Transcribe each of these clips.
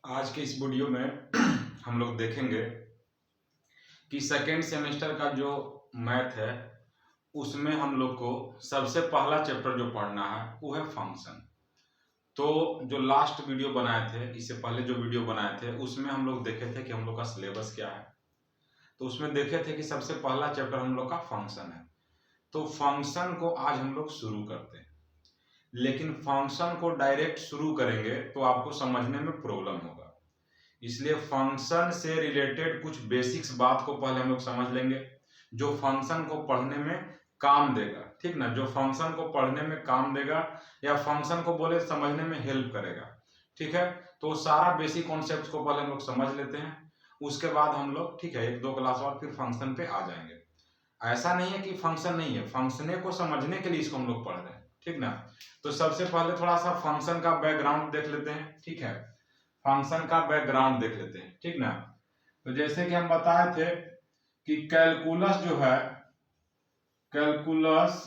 आज के इस वीडियो में हम लोग देखेंगे कि सेकेंड सेमेस्टर का जो मैथ है उसमें हम लोग को सबसे पहला चैप्टर जो पढ़ना है वो है फंक्शन। तो जो लास्ट वीडियो बनाए थे, इससे पहले जो वीडियो बनाए थे उसमें हम लोग देखे थे कि हम लोग का सिलेबस क्या है। तो उसमें देखे थे कि सबसे पहला चैप्टर हम लोग का फंक्शन है। तो फंक्शन को आज हम लोग शुरू करते हैं, लेकिन फंक्शन को डायरेक्ट शुरू करेंगे तो आपको समझने में प्रॉब्लम होगा। इसलिए फंक्शन से रिलेटेड कुछ बेसिक्स बात को पहले हम लोग समझ लेंगे जो फंक्शन को पढ़ने में काम देगा, ठीक ना। जो फंक्शन को पढ़ने में काम देगा या फंक्शन को बोले समझने में हेल्प करेगा, ठीक है। तो सारा बेसिक कॉन्सेप्ट को पहले हम लोग समझ लेते हैं, उसके बाद हम लोग, ठीक है, एक दो क्लास बाद फिर फंक्शन पे आ जाएंगे। ऐसा नहीं है कि फंक्शन नहीं है, फंक्शने को समझने के लिए इसको हम लोग पढ़ रहे हैं, ठीक ना। तो सबसे पहले थोड़ा सा फंक्शन का बैकग्राउंड देख लेते हैं, ठीक है। फंक्शन का बैकग्राउंड देख लेते हैं, ठीक ना। तो जैसे कि हम बताए थे कि कैलकुलस जो है, कैलकुलस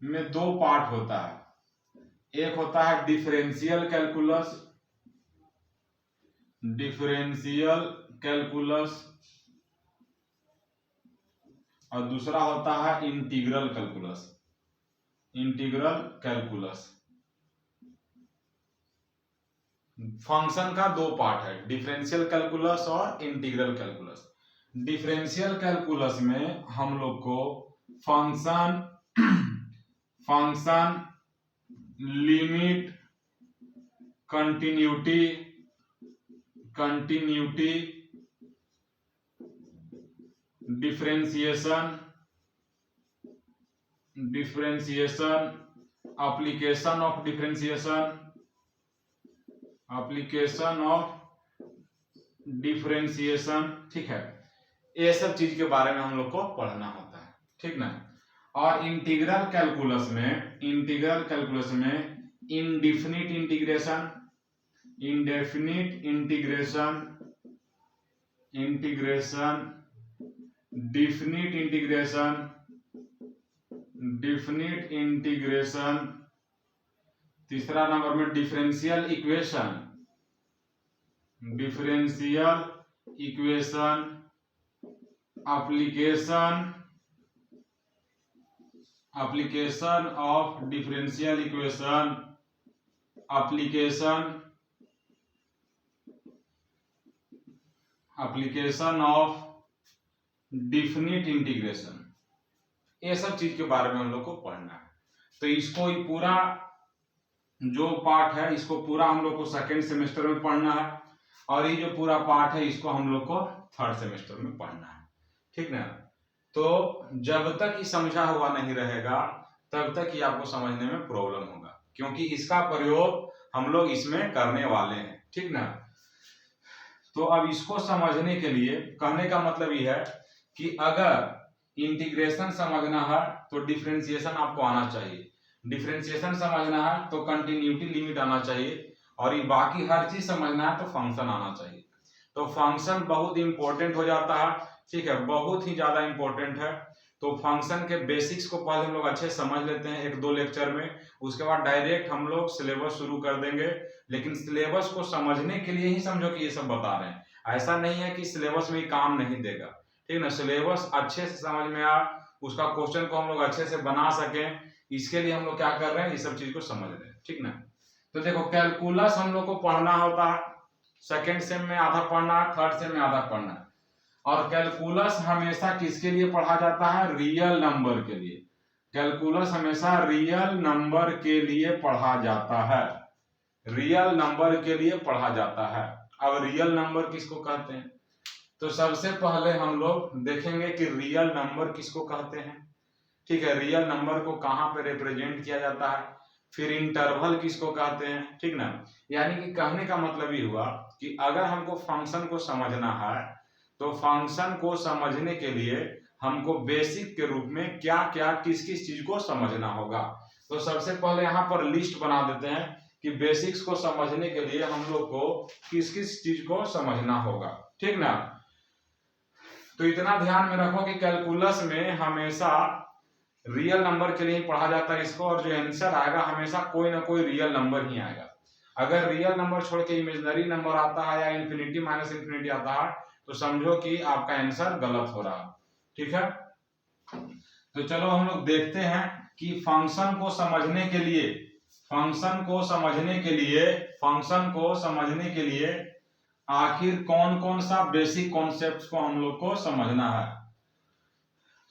में दो पार्ट होता है। एक होता है डिफरेंशियल कैलकुलस, डिफरेंशियल कैलकुलस, और दूसरा होता है integral calculus, integral calculus. Function का दो पार्ट है, डिफरेंशियल कैलकुलस और इंटीग्रल कैलकुलस। डिफरेंशियल कैलकुलस में हम लोग को function, function, limit, continuity, continuity, differentiation, differentiation, application of differentiation, application of differentiation, ठीक है। ये सब चीज के बारे में हम लोग को पढ़ना होता है, ठीक ना। और इंटीग्रल कैलकुलस में, इंटीग्रल कैलकुलस में indefinite integration, indefinite integration, integration, definite integration, definite integration, तीसरा नंबर में differential equation, differential equation, application, application of differential equation, application, application of definite integration. ये सब चीज के बारे में हम लोग को पढ़ना है। तो इसको पूरा जो पार्ट है इसको पूरा हम लोग को सेकेंड सेमेस्टर में पढ़ना है, और ये जो पूरा पार्ट है इसको हम लोग को थर्ड सेमेस्टर में पढ़ना है, ठीक ना। तो जब तक ये समझा हुआ नहीं रहेगा तब तक ये आपको समझने में प्रॉब्लम होगा, क्योंकि इसका प्रयोग हम लोग इसमें करने वाले हैं, ठीक ना। तो अब इसको समझने के लिए कहने का मतलब ये है कि अगर इंटीग्रेशन समझना है तो डिफरेंशिएशन आपको आना चाहिए, डिफरेंशिएशन समझना है तो कंटिन्यूटी लिमिट आना चाहिए, और ये बाकी हर चीज समझना है तो फंक्शन आना चाहिए। तो फंक्शन बहुत इंपॉर्टेंट हो जाता है, ठीक है, बहुत ही ज्यादा इंपॉर्टेंट है। तो फंक्शन के बेसिक्स को पहले हम लोग अच्छे समझ लेते हैं एक दो लेक्चर में, उसके बाद डायरेक्ट हम लोग सिलेबस शुरू कर देंगे। लेकिन सिलेबस को समझने के लिए ही समझो कि ये सब बता रहे हैं, ऐसा नहीं है कि सिलेबस में काम नहीं देगा, ठीक ना। सिलेबस अच्छे से समझ में आ, उसका क्वेश्चन को हम लोग अच्छे से बना सकें, इसके लिए हम लोग क्या कर रहे हैं, ये सब चीज को समझ रहे हैं, ठीक ना। तो देखो कैलकुलस हम लोग को पढ़ना होता है, सेकेंड सेम में आधा पढ़ना है, थर्ड सेम में आधा पढ़ना है। और कैलकुलस हमेशा किसके लिए पढ़ा जाता है, रियल नंबर के लिए। कैलकुलस हमेशा रियल नंबर के लिए पढ़ा जाता है, रियल नंबर के लिए पढ़ा जाता है। अब रियल नंबर किसको कहते हैं, तो सबसे पहले हम लोग देखेंगे कि रियल नंबर किसको कहते हैं, ठीक है। रियल नंबर को कहां पे रिप्रेजेंट किया जाता है, फिर इंटरवल किसको कहते हैं, ठीक ना। यानी कि कहने का मतलब ये हुआ कि अगर हमको फंक्शन को समझना है तो फंक्शन को समझने के लिए हमको बेसिक के रूप में क्या क्या किस किस चीज को समझना होगा। तो सबसे पहले यहाँ पर लिस्ट बना देते हैं कि बेसिक्स को समझने के लिए हम लोग को किस किस चीज को समझना होगा, ठीक ना। तो इतना ध्यान में रखो कि कैलकुलस में हमेशा रियल नंबर के लिए पढ़ा जाता है इसको, और जो आंसर आएगा हमेशा कोई ना कोई रियल नंबर ही आएगा। अगर रियल नंबर छोड़ के इमेजिनरी नंबर आता है या इन्फिनिटी माइनस इन्फिनिटी आता है तो समझो कि आपका आंसर गलत हो रहा है। ठीक है, तो चलो हम लोग देखते हैं कि फंक्शन को समझने के लिए आखिर कौन कौन सा बेसिक कॉन्सेप्ट्स को हम लोग को समझना है।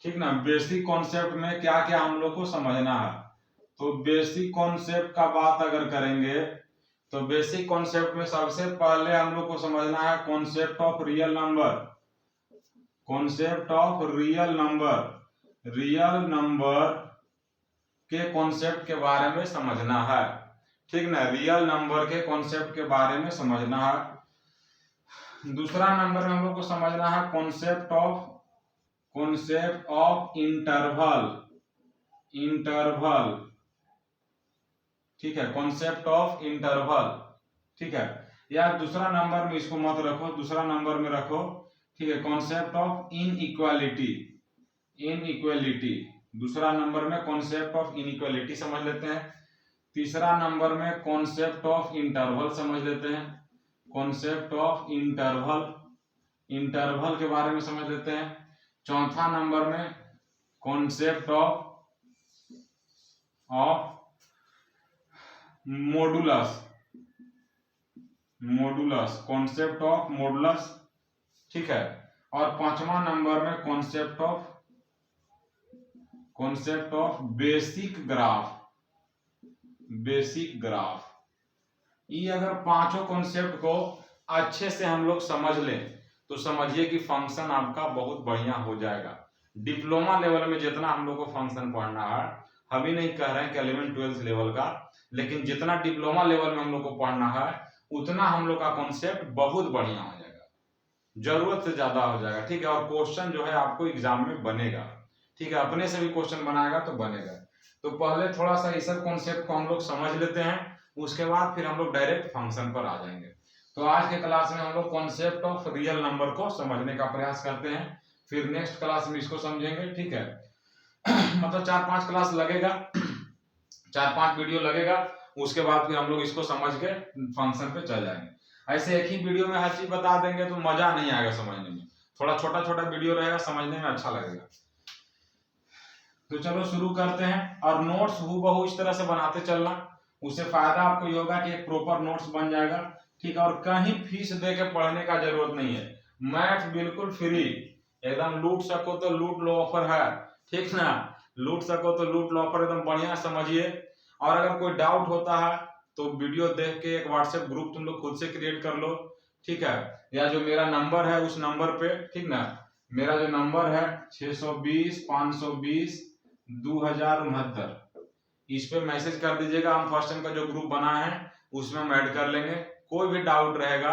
ठीक ना, बेसिक कॉन्सेप्ट में क्या क्या हम लोग को समझना है। तो बेसिक कॉन्सेप्ट का बात अगर करेंगे तो बेसिक कॉन्सेप्ट में सबसे पहले हम लोग को समझना है कॉन्सेप्ट ऑफ रियल नंबर के कॉन्सेप्ट के बारे में समझना है। ठीक ना, रियल नंबर के कॉन्सेप्ट के बारे में समझना है। दूसरा नंबर में हम लोग को समझना है कॉन्सेप्ट ऑफ इंटरवल। ठीक है, कॉन्सेप्ट ऑफ इंटरवल। ठीक है, या दूसरा नंबर में इसको मत रखो, दूसरा नंबर में रखो। ठीक है, कॉन्सेप्ट ऑफ इनइक्वालिटी। दूसरा नंबर में कॉन्सेप्ट ऑफ इनइक्वालिटी समझ लेते हैं। तीसरा नंबर में कॉन्सेप्ट ऑफ इंटरवल समझ लेते हैं। कॉन्सेप्ट ऑफ इंटरवल के बारे में समझ लेते हैं। चौथा नंबर में concept of modulus, concept of modulus. ठीक है, और पांचवा नंबर में कॉन्सेप्ट ऑफ बेसिक ग्राफ। ये अगर पांचों कॉन्सेप्ट को अच्छे से हम लोग समझ लें तो समझिए कि फंक्शन आपका बहुत बढ़िया हो जाएगा। डिप्लोमा लेवल में जितना हम लोग को फंक्शन पढ़ना है, हम ही नहीं कह रहे हैं कि 11-12 लेवल का, लेकिन जितना डिप्लोमा लेवल में हम लोग को पढ़ना है उतना हम लोग का कॉन्सेप्ट बहुत बढ़िया हो जाएगा, जरूरत से ज्यादा हो जाएगा। ठीक है, और क्वेश्चन जो है आपको एग्जाम में बनेगा। ठीक है, अपने से भी क्वेश्चन बनाएगा तो बनेगा। तो पहले थोड़ा सा ये सब कॉन्सेप्ट को हम लोग समझ लेते हैं, उसके बाद फिर हम लोग डायरेक्ट फंक्शन पर आ जाएंगे। तो आज के क्लास में हम लोग कॉन्सेप्ट ऑफ रियल नंबर को समझने का प्रयास करते हैं, फिर नेक्स्ट क्लास में इसको समझेंगे। ठीक है, मतलब 4-5 क्लास लगेगा, 4-5 वीडियो लगेगा, उसके बाद फिर हम लोग इसको समझ के फंक्शन पे चल जाएंगे। ऐसे एक ही वीडियो में हर चीज बता देंगे तो मजा नहीं आएगा समझने में, थोड़ा छोटा छोटा वीडियो रहेगा, समझने में अच्छा लगेगा। तो चलो शुरू करते हैं, और नोट्स हूबहू इस तरह से बनाते चलना, उससे फायदा आपको ये होगा कि एक प्रॉपर नोट्स बन जाएगा। ठीक है, और कहीं फीस दे के पढ़ने का जरूरत नहीं है, मैथ बिल्कुल फ्री, एकदम लूट सको तो लूट लो ऑफर है। ठीक ना, लूट सको तो लूट लो ऑफर, एकदम बढ़िया समझिए। और अगर कोई डाउट होता है तो वीडियो देख के एक व्हाट्सएप ग्रुप तुम लोग खुद से क्रिएट कर लो। ठीक है, या जो मेरा नंबर है उस नंबर पे, ठीक ना, मेरा जो नंबर है 620 520 2069, इस पे मैसेज कर दीजिएगा। हम फर्स्ट टाइम का जो ग्रुप बना है उसमें हम ऐड कर लेंगे। कोई भी डाउट रहेगा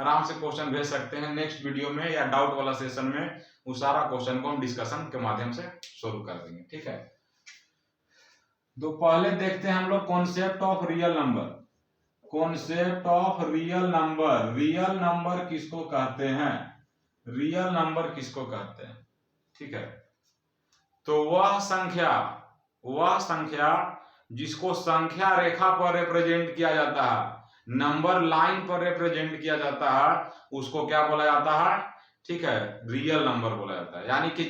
आराम से क्वेश्चन भेज सकते हैं, नेक्स्ट वीडियो में या डाउट वाला सेशन में उस सारा क्वेश्चन को हम डिस्कशन के माध्यम से सोल्व कर देंगे। ठीक है, तो पहले देखते हैं हम लोग concept of real number. Real number किसको कहते हैं? ठीक है, तो वह संख्या जिसको संख्या रेखा पर रिप्रेजेंट किया जाता है, नंबर लाइन पर रिप्रेजेंट किया जाता है, उसको क्या बोला जाता है? ठीक है, रियल नंबर बोला जाता है। यानी कि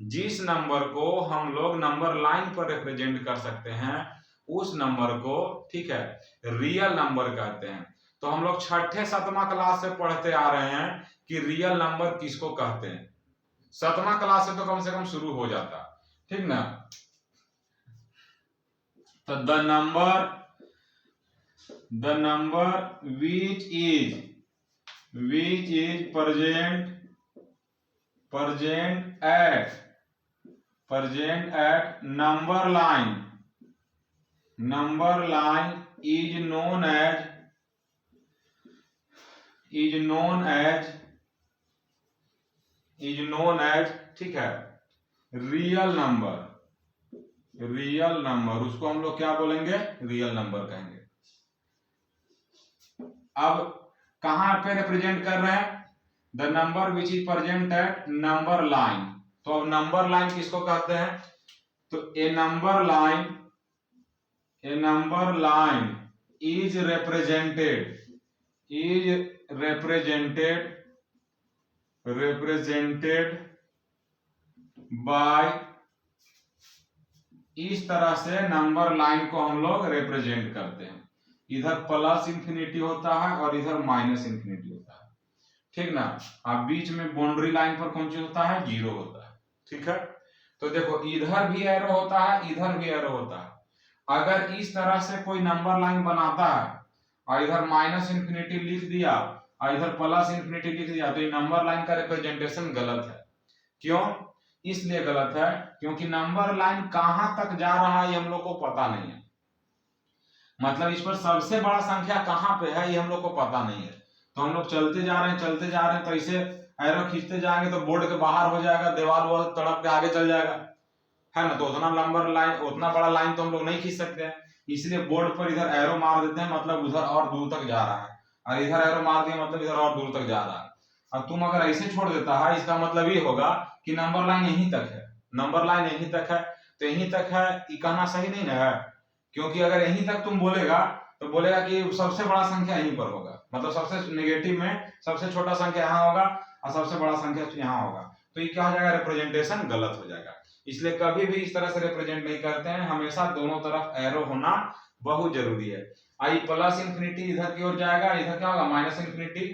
जिस नंबर को हम लोग नंबर लाइन पर रिप्रेजेंट कर सकते हैं उस नंबर को, ठीक है, रियल नंबर कहते हैं। तो हम लोग 6ठे-7वां क्लास से पढ़ते आ रहे हैं कि रियल नंबर किसको कहते हैं। 7वां क्लास से तो कम से कम शुरू हो जाता, ठीक ना। तो the number which is present at number line is known as ठीक है, रियल नंबर, उसको हम लोग क्या बोलेंगे? रियल नंबर कहेंगे। अब कहां पे रिप्रेजेंट कर रहे हैं? The number which is present at number line. तो अब नंबर लाइन किसको कहते हैं? तो a number line is represented by, इस तरह से नंबर लाइन को हम लोग रिप्रेजेंट करते हैं। इधर प्लस इंफिनिटी होता है और इधर माइनस इंफिनिटी होता है, ठीक ना। अब बीच में बाउंड्री लाइन पर कौन सी होता है, जीरो होता है, ठीक है। तो देखो इधर भी एरो होता है, इधर भी एरो होता है। अगर इस तरह से कोई नंबर लाइन बनाता है और इधर माइनस इंफिनिटी लिख दिया और इधर प्लस इंफिनिटी लिख दिया, तो ये नंबर लाइन का रिप्रेजेंटेशन गलत है। क्यों? इसलिए गलत है क्योंकि नंबर लाइन कहां तक जा रहा है ये हम लोग को पता नहीं है। मतलब इस पर सबसे बड़ा संख्या कहां पे है ये हम लोग को पता नहीं है। तो हम लोग चलते जा रहे हैं, तो इसे एरो खींचते जाएंगे तो बोर्ड के बाहर हो जाएगा, दीवार वो तड़प के आगे चल जाएगा, है ना। तो उतना नंबर लाइन, उतना बड़ा लाइन तो हम लोग नहीं खींच सकते हैं, इसलिए बोर्ड पर इधर एरो मार देते हैं, मतलब उधर और दूर तक जा रहा है, और इधर एरो मार दिया मतलब इधर और दूर तक जा रहा है। अब तुम अगर ऐसे छोड़ देता है, इसका मतलब ये होगा कि नंबर लाइन यहीं तक है, नंबर लाइन यहीं तक है, तो यहीं तक है, ये कहना सही नहीं ना है। क्योंकि अगर यहीं तक तुम बोलेगा तो बोलेगा कि सबसे बड़ा संख्या यहीं पर होगा, मतलब सबसे नेगेटिव में सबसे छोटा संख्या यहाँ होगा और सबसे बड़ा संख्या यहाँ होगा, तो ये क्या हो जाएगा, रिप्रेजेंटेशन गलत हो जाएगा। इसलिए कभी भी इस तरह से रिप्रेजेंट नहीं करते हैं, हमेशा दोनों तरफ एरो होना बहुत जरूरी है। आई प्लस इंफिनिटी इधर की ओर जाएगा, इधर क्या होगा, माइनस इंफिनिटी।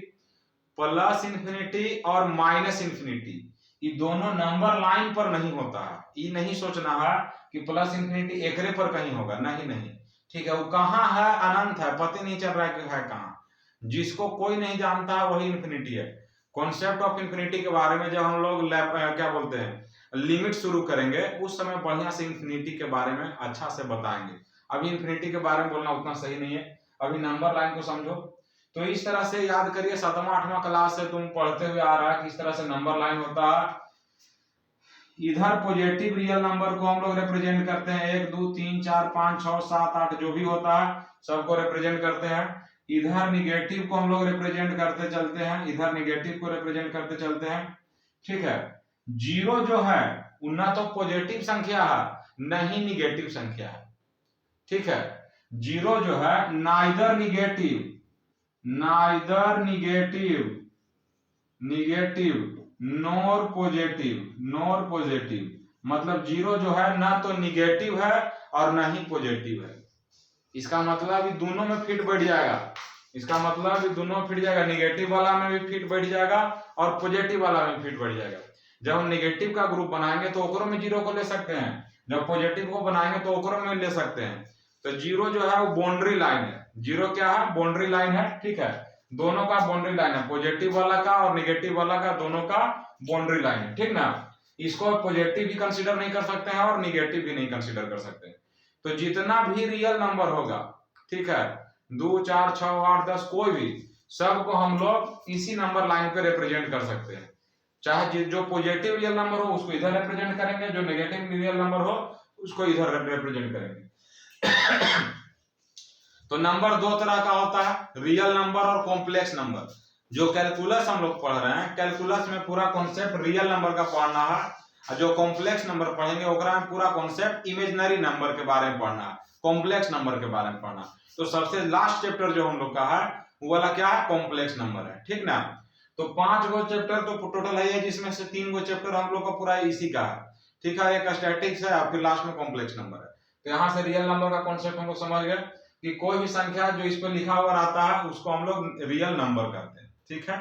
प्लस इंफिनिटी और माइनस इंफिनिटी ये दोनों नंबर लाइन पर नहीं होता है। ये नहीं सोचना है कि प्लस इंफिनिटी एकरे पर कहीं होगा, नहीं, ठीक है। वो कहाँ है, अनंत है, पता नहीं चल रहा है कहाँ। जिसको कोई नहीं जानता है वही इंफिनिटी है। कॉन्सेप्ट ऑफ इंफिनिटी के बारे में जब हम लोग क्या बोलते हैं, लिमिट शुरू करेंगे, उस समय बढ़िया से इंफिनिटी के बारे में अच्छा से बताएंगे। अभी इंफिनिटी के बारे में बोलना उतना सही नहीं है, अभी नंबर लाइन को समझो। तो इस तरह से याद करिए, 7वां 8वां क्लास से तुम पढ़ते हुए आ रहा है किस तरह से नंबर लाइन होता है। इधर पॉजिटिव रियल नंबर को हम लोग रिप्रेजेंट करते हैं, 1 2 3 4 5 6 7 8 जो भी होता है सबको रिप्रेजेंट करते हैं। इधर निगेटिव को हम लोग रिप्रेजेंट करते चलते हैं, इधर निगेटिव को रिप्रेजेंट करते चलते हैं, ठीक है। जीरो जो है ना तो पॉजिटिव संख्या है न ही निगेटिव संख्या है, ठीक है। जीरो जो है नाइदर निगेटिव नॉर पॉजिटिव, मतलब जीरो जो है ना तो निगेटिव है और ना ही पॉजिटिव है। इसका मतलब भी दोनों में फिट बैठ जाएगा, इसका मतलब भी दोनों में फिट जाएगा, निगेटिव वाला में भी फिट बैठ जाएगा और पॉजिटिव वाला में फिट बैठ जाएगा। जब हम निगेटिव का ग्रुप बनाएंगे तो ओकरों में जीरो को ले सकते हैं, जब पॉजिटिव को बनाएंगे तो ओकरों में ले सकते हैं। तो जीरो जो है वो बाउंड्री लाइन है, जीरो क्या है, बाउंड्री लाइन है, ठीक है। दोनों का बाउंड्री लाइन है, पॉजिटिव वाला का और निगेटिव वाला का, दोनों का बाउंड्री लाइन है, ठीक ना। इसको पॉजिटिव भी कंसीडर नहीं कर सकते हैं और निगेटिव भी नहीं कंसीडर कर सकते हैं। तो जितना भी रियल नंबर होगा, ठीक है, 2 4 6 8 10 कोई भी, सबको हम लोग इसी नंबर लाइन पे रिप्रेजेंट कर सकते हैं। चाहे जो पॉजिटिव रियल नंबर हो उसको इधर रिप्रेजेंट करेंगे, जो नेगेटिव रियल नंबर हो उसको इधर रिप्रेजेंट करेंगे। तो नंबर दो तरह का होता है, रियल नंबर और कॉम्प्लेक्स नंबर। जो कैलकुलस हम लोग पढ़ रहे हैं, कैलकुलस में पूरा कॉन्सेप्ट रियल नंबर का पढ़ना है, और जो कॉम्प्लेक्स नंबर पढ़ेंगे ओकरा में पूरा कॉन्सेप्ट इमेजिनरी नंबर के बारे में पढ़ना है, कॉम्प्लेक्स नंबर के बारे में पढ़ना। तो सबसे लास्ट चैप्टर जो हम लोग का है वो वाला क्या है, कॉम्प्लेक्स नंबर है, ठीक ना। तो 5 गो चैप्टर तो टोटल है, जिसमें से 3 गो चैप्टर हम लोग का पूरा इसी का है, ठीक है। एक स्टैटिक्स है और फिर लास्ट में कॉम्प्लेक्स नंबर है। तो यहाँ से रियल नंबर का कॉन्सेप्ट हम लोग समझ गए कि कोई भी संख्या जो इस पर लिखा हुआ रहता है उसको हम लोग रियल नंबर कहते हैं, ठीक है।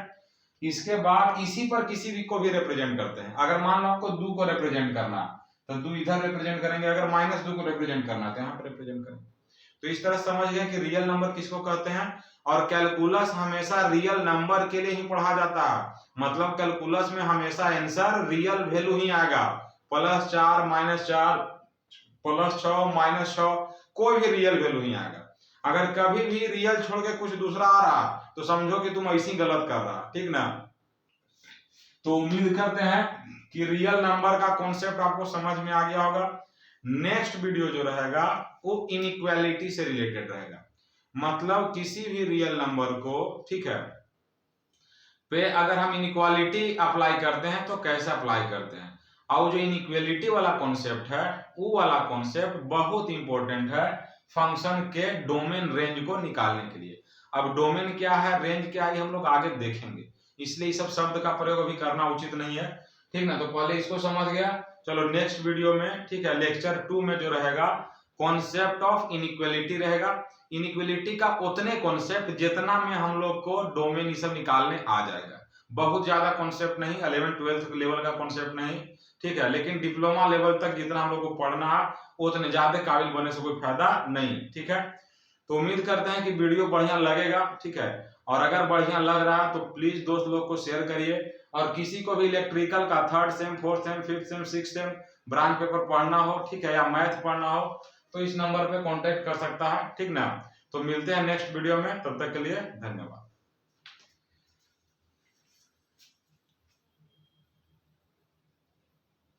इसके बाद इसी पर किसी भी को भी रिप्रेजेंट करते हैं। अगर मान लो आपको 2 को रिप्रेजेंट करना तो 2 इधर रिप्रेजेंट करेंगे, अगर -2 को रिप्रेजेंट करना तो यहाँ पर रिप्रेजेंट करेंगे। तो इस तरह समझ गए कि रियल नंबर किसको कहते हैं। और कैलकुलस हमेशा रियल नंबर के लिए ही पढ़ा जाता है, मतलब कैलकुलस में हमेशा आंसर रियल वैल्यू ही आएगा, +4 -4 +6 -6 कोई भी रियल वैल्यू ही आएगा। अगर कभी भी रियल छोड़ के कुछ दूसरा आ रहा तो समझो कि तुम ऐसी गलत कर रहा, ठीक ना। तो उम्मीद करते हैं कि रियल नंबर का कॉन्सेप्ट आपको समझ में आ गया होगा। नेक्स्ट वीडियो जो रहेगा वो इनइक्वालिटी से रिलेटेड रहेगा, मतलब किसी भी रियल नंबर को, ठीक है, पे अगर हम इनइक्वालिटी अप्लाई करते हैं तो कैसे अप्लाई करते हैं। और जो इनइक्वालिटी वाला कॉन्सेप्ट है वो वाला कॉन्सेप्ट बहुत इंपॉर्टेंट है, फंक्शन के डोमेन रेंज को निकालने के लिए। अब डोमेन क्या है, रेंज क्या है, हम लोग आगे देखेंगे, इसलिए इस सब शब्द का प्रयोग अभी करना उचित नहीं है, ठीक ना। तो पहले इसको समझ गया, चलो नेक्स्ट वीडियो में, ठीक है, लेक्चर 2 में जो रहेगा कॉन्सेप्ट ऑफ इनइक्वालिटी रहेगा। इनइक्वालिटी का उतने कॉन्सेप्ट जितना में हम लोग को डोमेन ये सब निकालने आ जाएगा, बहुत ज्यादा कॉन्सेप्ट नहीं, 11th-12th लेवल का कॉन्सेप्ट नहीं, ठीक है, लेकिन डिप्लोमा लेवल तक जितना हम लोग को पढ़ना है उतने ज्यादा काबिल बनने से कोई फायदा नहीं, ठीक है। तो उम्मीद करते हैं कि वीडियो बढ़िया लगेगा, ठीक है, और अगर बढ़िया लग रहा है तो प्लीज दोस्त लोग को शेयर करिए, और किसी को भी इलेक्ट्रिकल का 3rd same 4th same 5th same 6th same branch paper पढ़ना हो, ठीक है, या मैथ पढ़ना हो तो इस नंबर पे कांटेक्ट कर सकता है, ठीक ना। तो मिलते हैं नेक्स्ट वीडियो में, तब तक के लिए धन्यवाद।